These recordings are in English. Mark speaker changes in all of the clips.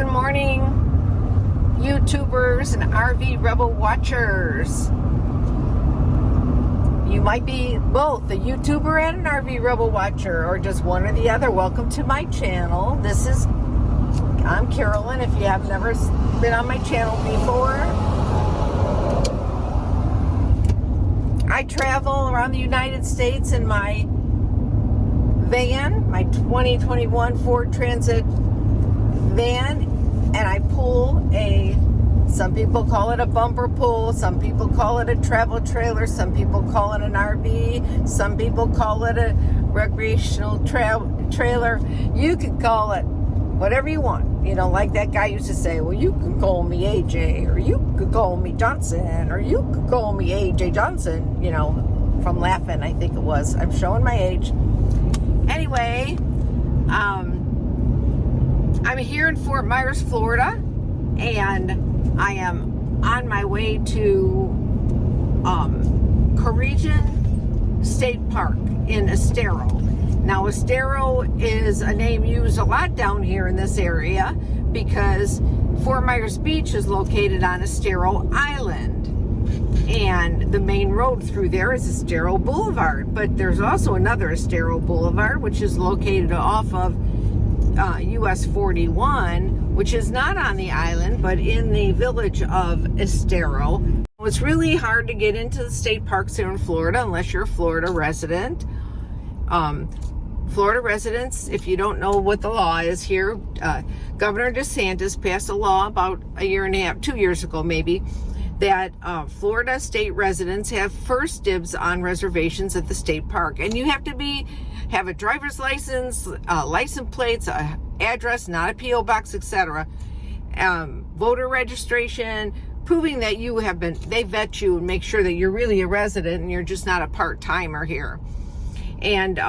Speaker 1: Good morning, YouTubers and RVRebel watchers. You might be both a YouTuber and an RVRebel watcher, or just one or the other. Welcome to my channel. I'm Carolyn, if you have never been on my channel before. I travel around the United States in my van, my 2021 Ford Transit van, and I pull some people call it a bumper pull, some people call it a travel trailer, some people call it an RV, some people call it a recreational trailer. You could call it whatever you want. You know, like that guy used to say, well, you can call me AJ, or you could call me Johnson, or you could call me AJ Johnson, you know, from laughing, I think it was. I'm showing my age. Anyway, I'm here in Fort Myers, Florida, and I am on my way to Koreshan State Park in Estero. Now, Estero is a name used a lot down here in this area because Fort Myers Beach is located on Estero Island, and the main road through there is Estero Boulevard. But there's also another Estero Boulevard, which is located off of US 41, which is not on the island, but in the village of Estero. It's really hard to get into the state parks here in Florida unless you're a Florida resident. Florida residents, if you don't know what the law is here, Governor DeSantis passed a law about a year and a half, 2 years ago maybe, that Florida state residents have first dibs on reservations at the state park. And you have to have a driver's license, license plates, address, not a P.O. box, etc. Voter registration, proving that they vet you and make sure that you're really a resident and you're just not a part-timer here. And,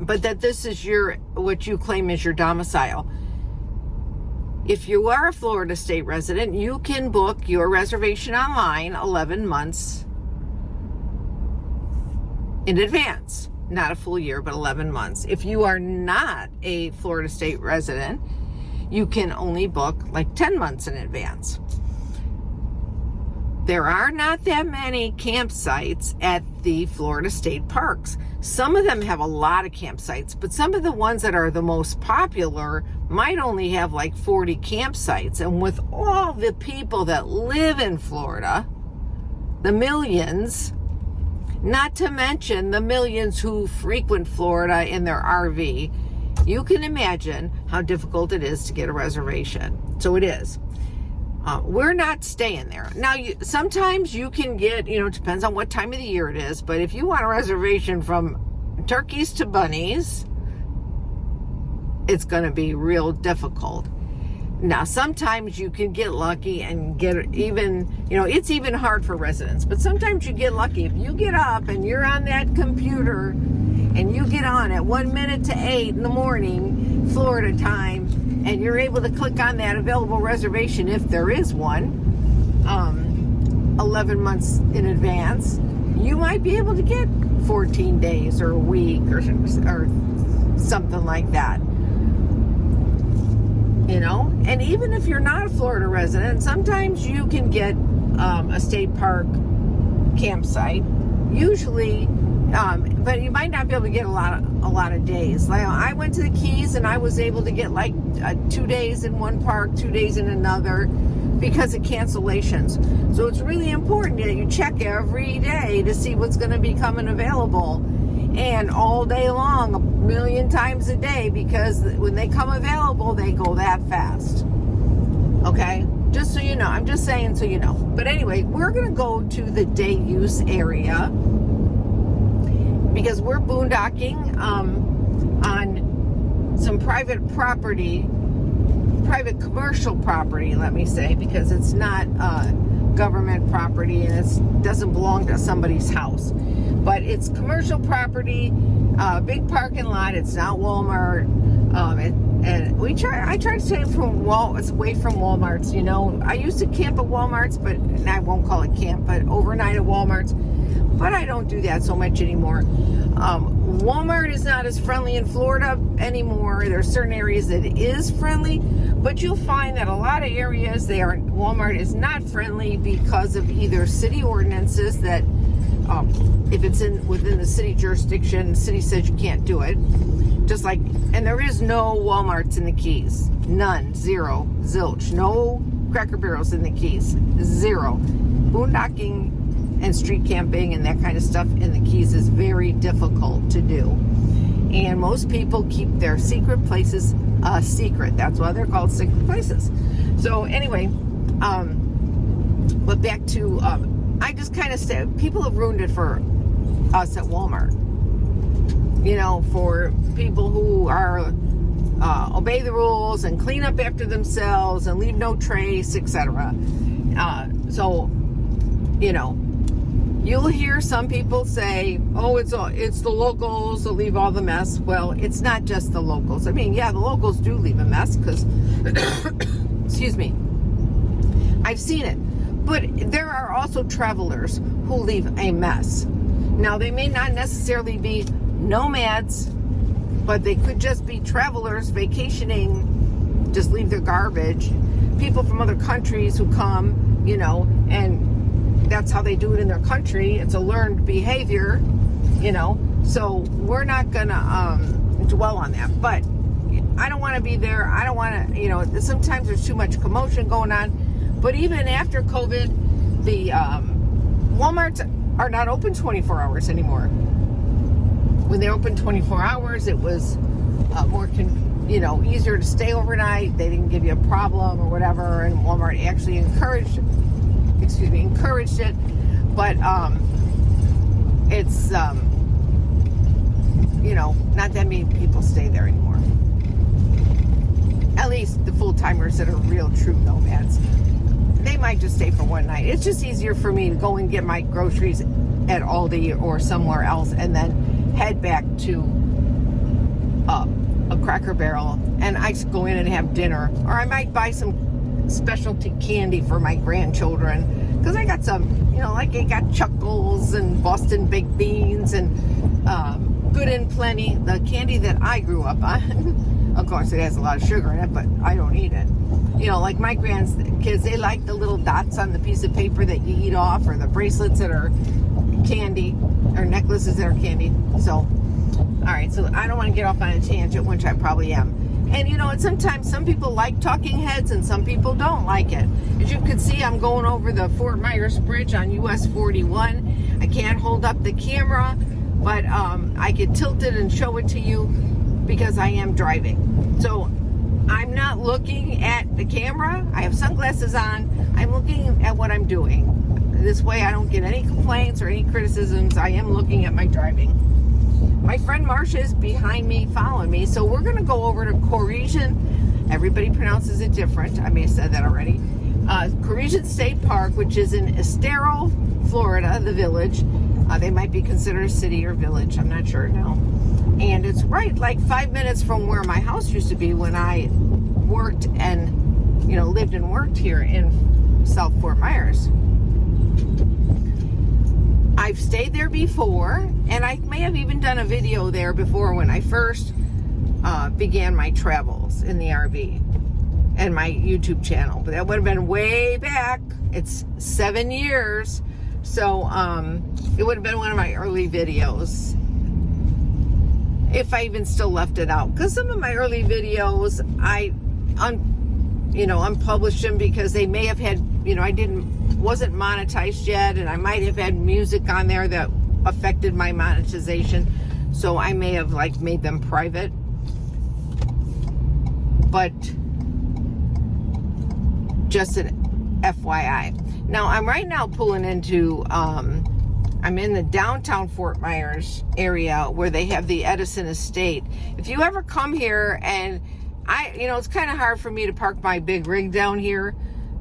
Speaker 1: but that this is what you claim is your domicile. If you are a Florida state resident, you can book your reservation online 11 months in advance. Not a full year, but 11 months. If you are not a Florida state resident, you can only book like 10 months in advance. There are not that many campsites at the Florida state parks. Some of them have a lot of campsites, but some of the ones that are the most popular might only have like 40 campsites. And with all the people that live in Florida, the millions, not to mention the millions who frequent Florida in their RV, you can imagine how difficult it is to get a reservation. So it is. We're not staying there. Now, sometimes you can get, it depends on what time of the year it is, but if you want a reservation from turkeys to bunnies, it's going to be real difficult. Now, sometimes you can get lucky and get it's even hard for residents, but sometimes you get lucky. If you get up and you're on that computer and you get on at 1 minute to 8 in the morning, Florida time, and you're able to click on that available reservation, if there is one, 11 months in advance, you might be able to get 14 days or a week or something like that. And even if you're not a Florida resident, sometimes you can get a state park campsite, usually, but you might not be able to get a lot of days. Like, I went to the Keys and I was able to get like 2 days in one park, 2 days in another, because of cancellations. So it's really important that you check every day to see what's going to be coming available, and all day long, 1 million times a day, because when they come available, they go that fast. Okay? Just so you know. I'm just saying so you know. But anyway, we're going to go to the day use area because we're boondocking on some private commercial property, let me say, because it's not government property and it doesn't belong to somebody's house. But it's commercial property, big parking lot. It's not Walmart. And I try to stay away from Walmarts. I used to camp at Walmarts, but I won't call it camp, but overnight at Walmarts. but I don't do that so much anymore. Walmart is not as friendly in Florida anymore. There are certain areas that it is friendly, but you'll find that a lot of areas Walmart is not friendly because of either city ordinances that if it's within the city jurisdiction, the city says you can't do it. Just like, and there is no Walmarts in the Keys. None. Zero. Zilch. No Cracker Barrels in the Keys. Zero. Boondocking and street camping and that kind of stuff in the Keys is very difficult to do. And most people keep their secret places a secret. That's why they're called secret places. So anyway, but back to, I just kind of said, people have ruined it for us at Walmart. You know, for people who are obey the rules and clean up after themselves and leave no trace, etc. So, you know, you'll hear some people say, "Oh, it's the locals that leave all the mess." Well, it's not just the locals. I mean, yeah, the locals do leave a mess because, excuse me, I've seen it. But there are also travelers who leave a mess. Now, they may not necessarily be nomads, but they could just be travelers vacationing, just leave their garbage. People from other countries who come, you know, and that's how they do it in their country. It's a learned behavior, you know, so we're not gonna dwell on that. But I don't want to be there. I don't want to, you know, sometimes there's too much commotion going on. But even after COVID, the Walmarts are not open 24 hours anymore. When they opened 24 hours, it was more, easier to stay overnight. They didn't give you a problem or whatever, and Walmart actually encouraged it. But it's not that many people stay there anymore. At least the full-timers that are real true nomads. They might just stay for one night. It's just easier for me to go and get my groceries at Aldi or somewhere else and then head back to a Cracker Barrel, and I just go in and have dinner. Or I might buy some specialty candy for my grandchildren, because I got some, like I got Chuckles and Boston Baked Beans and Good and Plenty, the candy that I grew up on. Of course, it has a lot of sugar in it, but I don't eat it. Like my grandkids, they like the little dots on the piece of paper that you eat off, or the bracelets that are candy, or necklaces that are candy. So, all right, so I don't want to get off on a tangent, which I probably am. And and sometimes some people like talking heads and some people don't like it. As you can see, I'm going over the Fort Myers Bridge on US 41. I can't hold up the camera, but I could tilt it and show it to you because I am driving. So I'm not looking at the camera. I have sunglasses on. I'm looking at what I'm doing. This way I don't get any complaints or any criticisms. I am looking at my driving. My friend Marcia is behind me, following me. So we're going to go over to Koreshan. Everybody pronounces it different. I may have said that already. Koreshan State Park, which is in Estero, Florida, the village. They might be considered a city or village. I'm not sure now. And it's right like 5 minutes from where my house used to be when I worked and, lived and worked here in South Fort Myers. I've stayed there before, and I may have even done a video there before when I first began my travels in the RV and my YouTube channel. But that would have been way back. It's 7 years. So it would have been one of my early videos, if I even still left it out. Because some of my early videos, I unpublished them because they may have had, wasn't monetized yet, and I might have had music on there that affected my monetization, so I may have made them private. But just an FYI. Now I'm right now pulling into I'm in the downtown Fort Myers area where they have the Edison Estate. If you ever come here, and it's kind of hard for me to park my big rig down here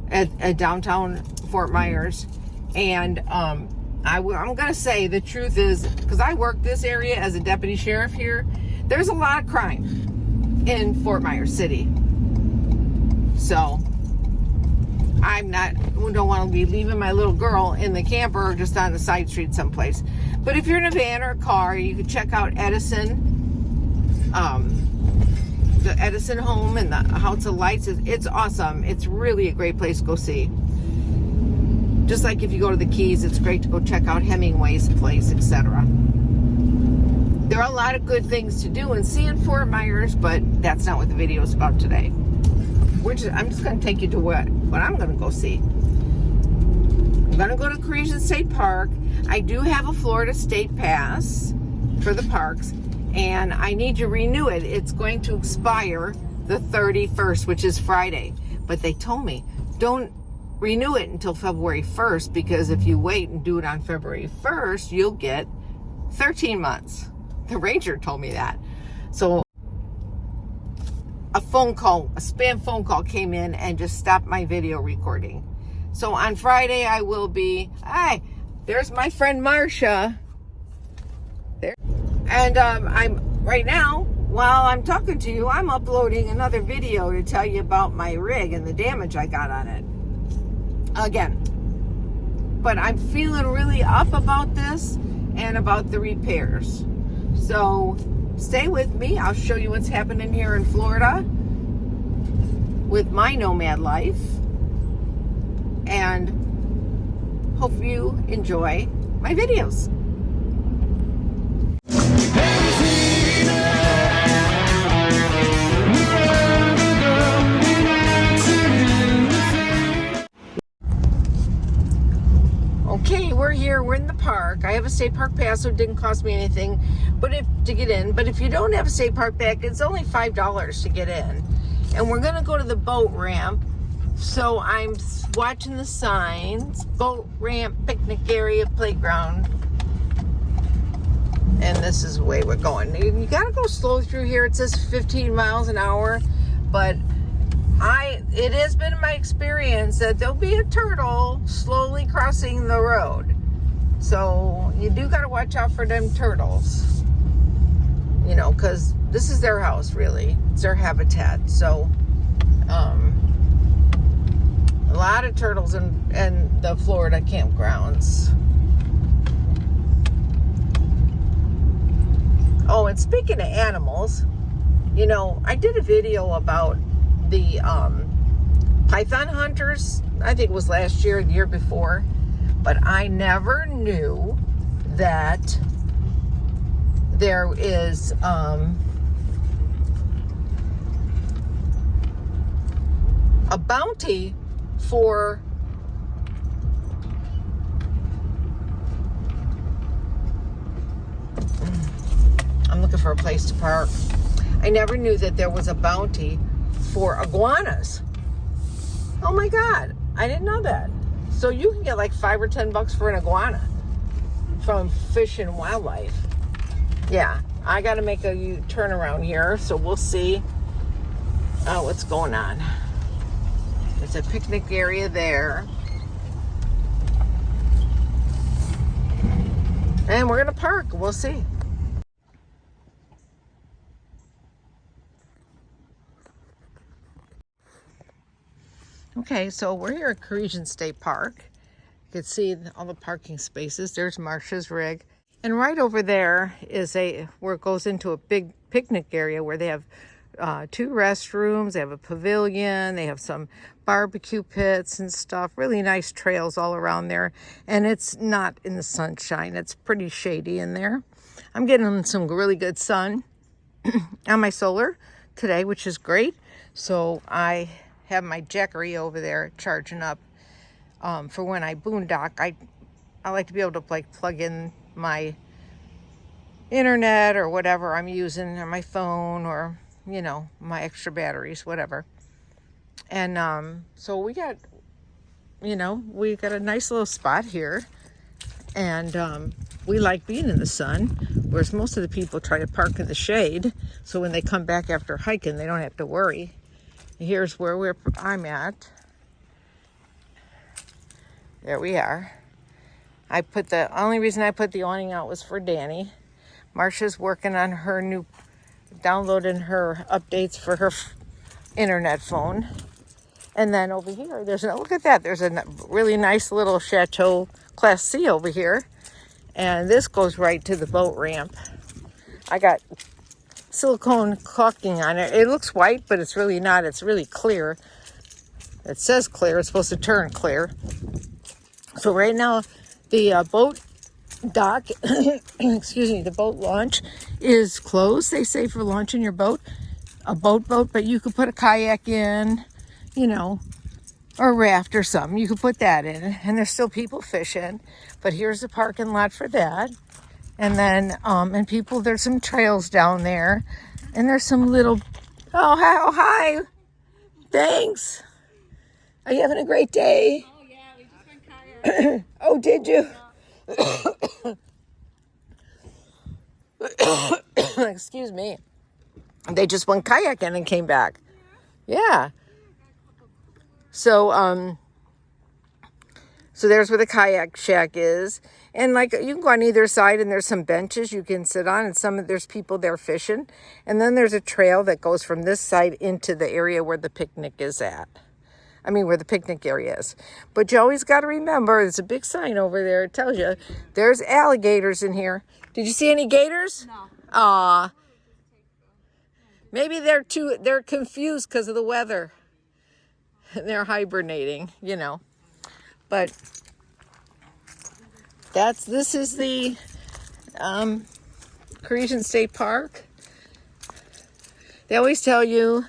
Speaker 1: at downtown Fort Myers. And I'm going to say the truth is, because I work this area as a deputy sheriff here, there's a lot of crime in Fort Myers City. So, don't want to be leaving my little girl in the camper or just on the side street someplace. But if you're in a van or a car, you can check out Edison, the Edison home and the House of Lights. It's awesome. It's really a great place to go see. Just like if you go to the Keys, it's great to go check out Hemingway's place, etc. There are a lot of good things to do and see in Fort Myers, but that's not what the video is about today. I'm just going to take you to what I'm going to go see. I'm going to go to Koreshan State Park. I do have a Florida State Pass for the parks, and I need to renew it. It's going to expire the 31st, which is Friday. But they told me, don't renew it until February 1st, because if you wait and do it on February 1st, you'll get 13 months. The ranger told me that. So a spam phone call came in and just stopped my video recording. So on Friday I will be, there's my friend Marcia there. And I'm right now, while I'm talking to you, I'm uploading another video to tell you about my rig and the damage I got on it again. But I'm feeling really up about this and about the repairs. So stay with me. I'll show you what's happening here in Florida with my nomad life, and hope you enjoy my videos. Okay, we're here. We're in the park. I have a state park pass, so it didn't cost me anything to get in. But if you don't have a state park pass, it's only $5 to get in. And we're going to go to the boat ramp. So I'm watching the signs. Boat ramp, picnic area, playground. And this is the way we're going. You got to go slow through here. It says 15 miles an hour. But it has been my experience that there'll be a turtle slowly crossing the road. So you do got to watch out for them turtles. You know, because this is their house, really. It's their habitat. So, a lot of turtles in the Florida campgrounds. Oh, and speaking of animals, you know, I did a video about the python hunters. I think it was last year, the year before. But I never knew that there is a bounty for I'm looking for a place to park. I never knew that there was a bounty for iguanas. Oh my God, I didn't know that. So you can get like $5 or $10 for an iguana from Fish and Wildlife. Yeah, I got to make a U-turn around here, so we'll see what's going on. There's a picnic area there. And we're going to park. We'll see. Okay, so we're here at Koreshan State Park. You can see all the parking spaces. There's Marcia's rig. And right over there is where it goes into a big picnic area where they have 2 restrooms. They have a pavilion. They have some barbecue pits and stuff. Really nice trails all around there. And it's not in the sunshine. It's pretty shady in there. I'm getting some really good sun on my solar today, which is great. So I have my Jackery over there charging up for when I boondock. I like to be able to like plug in my internet or whatever I'm using, or my phone, or you know, my extra batteries, whatever. And so we got a nice little spot here, and we like being in the sun, whereas most of the people try to park in the shade, so when they come back after hiking they don't have to worry. Here's where I'm at. There we are. The only reason I put the awning out was for Danny. Marcia's working on her downloading her updates for her internet phone. And then over here, look at that. There's a really nice little Chateau Class C over here. And this goes right to the boat ramp. I got silicone caulking on it. It looks white, but it's really not. It's really clear. It says clear. It's supposed to turn clear. So right now, the boat dock, excuse me, the boat launch is closed. They say for launching your boat, a boat, but you could put a kayak in, or a raft or something. You could put that in, and there's still people fishing. But here's the parking lot for that. And then, and people, there's some trails down there, and there's some little, hi, thanks. Are you having a great day?
Speaker 2: Oh yeah, we just went kayaking.
Speaker 1: Oh, did you? Excuse me. They just went kayaking and came back. Yeah. So there's where the kayak shack is. And like you can go on either side and there's some benches you can sit on and there's people there fishing. And then there's a trail that goes from this side into the area where the picnic is at. Where the picnic area is. But you always got to remember, there's a big sign over there. It tells you there's alligators in here. Did you see any gators?
Speaker 2: No.
Speaker 1: Aw. Maybe they're confused because of the weather. They're hibernating, But this is the Koreshan State Park. They always tell you,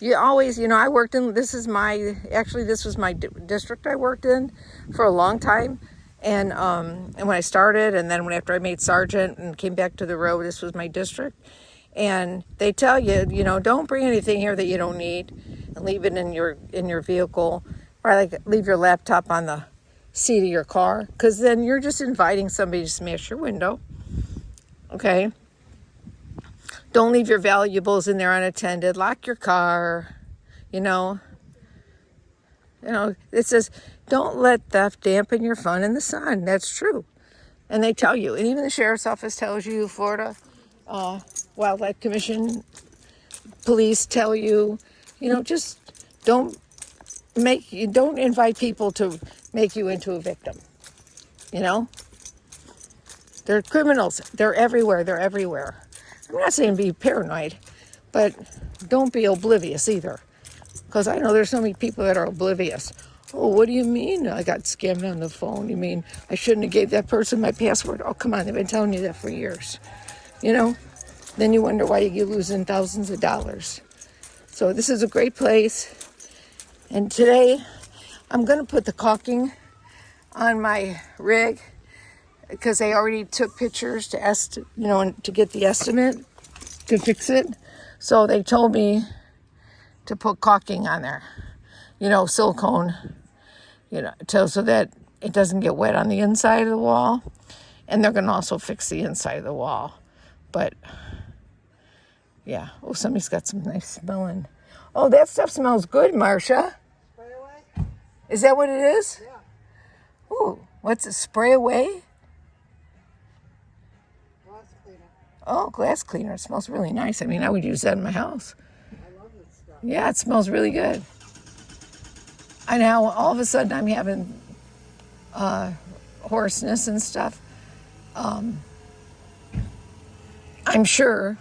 Speaker 1: I worked in, this was my district I worked in for a long time. And when I started, and then after I made sergeant and came back to the road, this was my district. And they tell you, don't bring anything here that you don't need and leave it in your vehicle, or like leave your laptop on the seat of your car, because then you're just inviting somebody to smash your window. Okay. Don't leave your valuables in there unattended. Lock your car. It says, don't let theft dampen your fun in the sun. That's true. And they tell you, and even the sheriff's office tells you, Florida Wildlife Commission, police tell you, just don't invite people to make you into a victim. They're criminals. They're everywhere. I'm not saying be paranoid, but don't be oblivious either. Because I know there's so many people that are oblivious. Oh, what do you mean I got scammed on the phone? You mean I shouldn't have gave that person my password? Oh, come on, they've been telling you that for years. Then you wonder why you're losing thousands of dollars. So this is a great place. And today I'm going to put the caulking on my rig, because they already took pictures to get the estimate to fix it. So they told me to put caulking on there, silicone, so that it doesn't get wet on the inside of the wall. And they're going to also fix the inside of the wall. But yeah, somebody's got some nice smelling. Oh, that stuff smells good, Marcia.
Speaker 2: Spray away?
Speaker 1: Is that what it is?
Speaker 2: Yeah.
Speaker 1: Oh, what's it? Spray away?
Speaker 2: Glass cleaner.
Speaker 1: Oh, glass cleaner. It smells really nice. I would use that in my house.
Speaker 2: I love this stuff.
Speaker 1: Yeah, it smells really good. And now all of a sudden I'm having hoarseness and stuff. I'm sure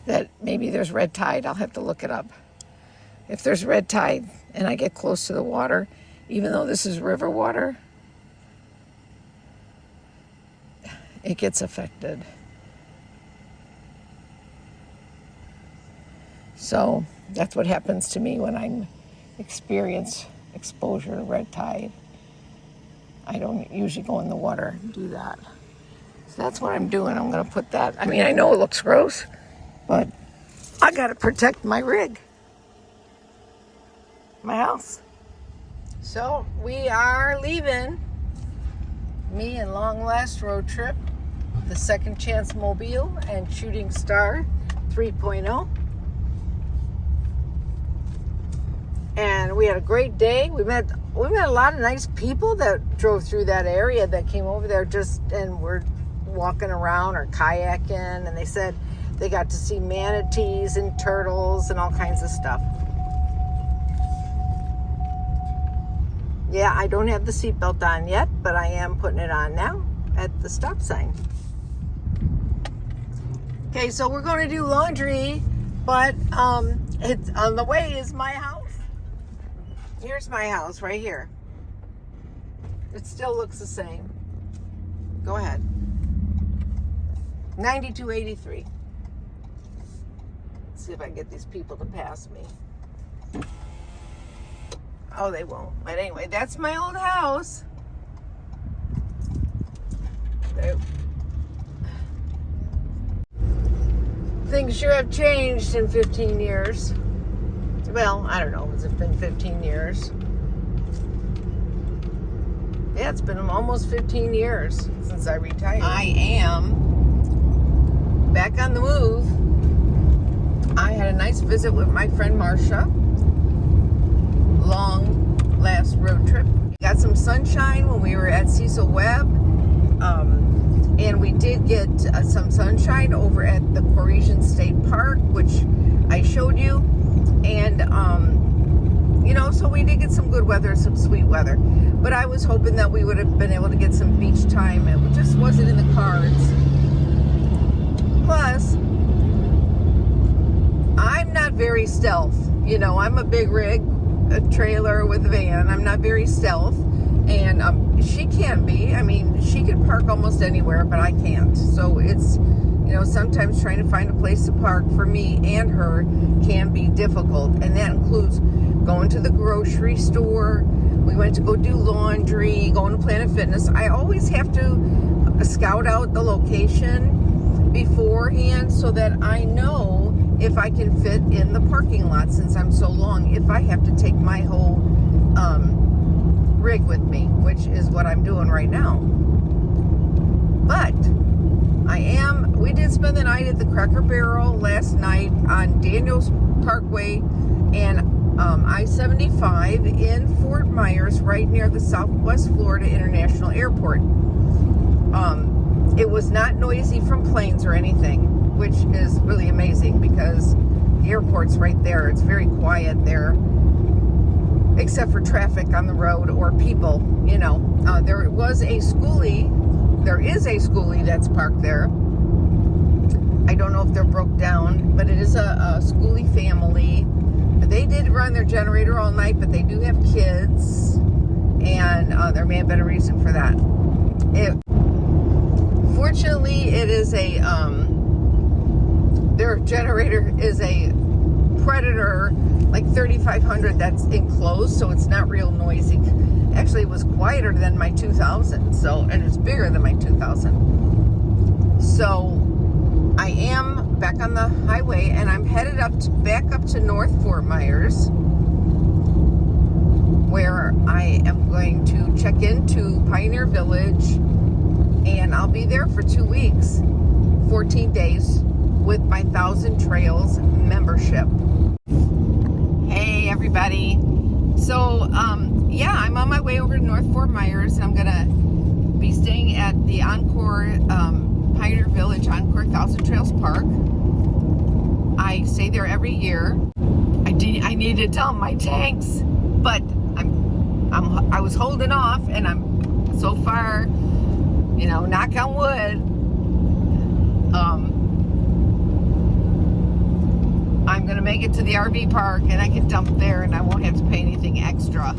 Speaker 1: that maybe there's red tide. I'll have to look it up. If there's red tide and I get close to the water, even though this is river water, it gets affected. So that's what happens to me when I experience exposure to red tide. I don't usually go in the water and do that. So that's what I'm doing. I'm going to put that. I know it looks gross, but I got to protect my rig, my house. So we are leaving. Me and Long Last Road Trip, the Second Chance Mobile, and Shooting Star 3.0. And we had a great day. We met a lot of nice people that drove through that area, that came over there and were walking around or kayaking, and they said they got to see manatees and turtles and all kinds of stuff. Yeah, I don't have the seatbelt on yet, but I am putting it on now at the stop sign. Okay, so we're going to do laundry, but it's on the way is my house. Here's my house right here. It still looks the same. Go ahead. 9283. Let's see if I can get these people to pass me. Oh, they won't. But anyway, that's my old house. There. Things sure have changed in 15 years. Well, I don't know. Has it been 15 years? Yeah, it's been almost 15 years since I retired. I am back on the move. I had a nice visit with my friend Marcia. Long last road trip. Got some sunshine when we were at Cecil Webb. And we did get some sunshine over at the Koreshan State Park, which I showed you. And, you know, so we did get some good weather, some sweet weather. But I was hoping that we would have been able to get some beach time. It just wasn't in the cards. Plus, I'm not very stealth. You know, I'm a big rig, a trailer with a van. I'm not very stealth. And she can be. I mean, she can park almost anywhere, but I can't. So it's, you know, sometimes trying to find a place to park for me and her can be difficult. And that includes going to the grocery store. We went to go do laundry, going to Planet Fitness. I always have to scout out the location beforehand so that I know if I can fit in the parking lot, since I'm so long, if I have to take my whole rig with me, which is what I'm doing right now. But we did spend the night at the Cracker Barrel last night on Daniels Parkway and I-75 in Fort Myers, right near the Southwest Florida International Airport. It was not noisy from planes or anything, which is really amazing because the airport's right there. It's very quiet there, except for traffic on the road or people, you know. There is a schoolie that's parked there. I don't know if they're broke down, but it is a schoolie family. They did run their generator all night, but they do have kids, and there may have been a reason for that. Fortunately, it is their generator is a Predator, like 3500, that's enclosed, so it's not real noisy. Actually, it was quieter than my 2000, and it's bigger than my 2000. So I am back on the highway, and I'm headed back up to North Fort Myers, where I am going to check into Pioneer Village, and I'll be there for 2 weeks, 14 days, with my 1,000 Trails membership. Hey everybody. So yeah, I'm on my way over to North Fort Myers, and I'm gonna be staying at the Encore Pioneer Village Encore 1,000 Trails Park. I stay there every year. I need to dump my tanks, but I was holding off, and I'm so far, you know, knock on wood, I'm gonna make it to the RV park, and I can dump there, and I won't have to pay anything extra.